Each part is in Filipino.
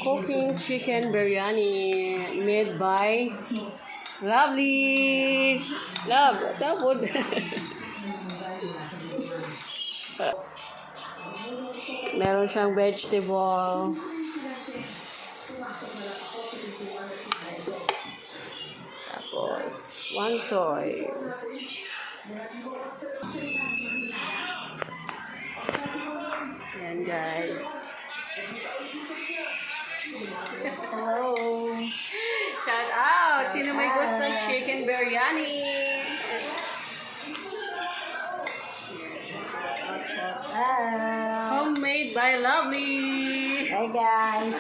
Cooking chicken biryani made by Lovely. Love, tapos. Meron siyang vegetable. Tapos, one soy. Yan guys. Hello. Shout out! Sino may gusto ng chicken biryani? Homemade by Lovely. Hey guys.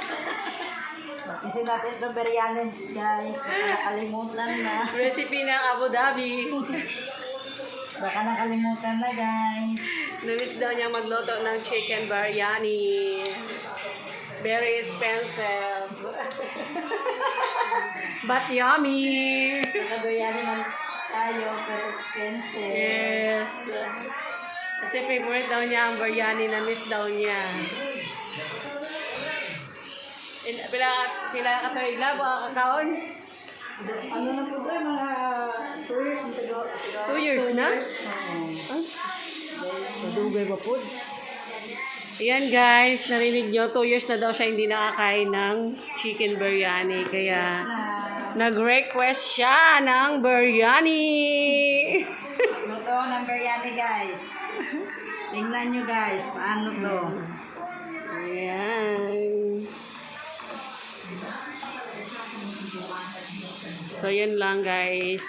Kasi natin itong biryani guys. Baka nakalimutan na. Recipe ng Abu Dhabi. Baka nakalimutan na guys. Namiss daw niya magluto ng chicken biryani. Very expensive. But yummy. Nakabiryani man tayo pero expensive. Yes. Kasi favorite daw niya ang biryani, na miss daw niya. Pila ka to igla ba kakaon? Ano na po tayo mga 2 years na tayo. 2 years na? Oo. Madugay ba po? Ayan guys, narinig nyo, 2 years na daw siya hindi nakakain ng chicken biryani. Kaya nag-request siya ng biryani. Luto ng biryani guys. Tingnan nyo guys, paano to. Ayan. So, yun lang guys.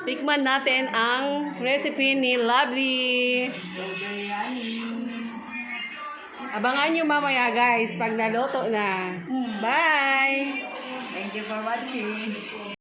Tikman natin ang recipe ni Lovely. Abangan nyo mamaya guys pag naluto na. Bye! Thank you for watching.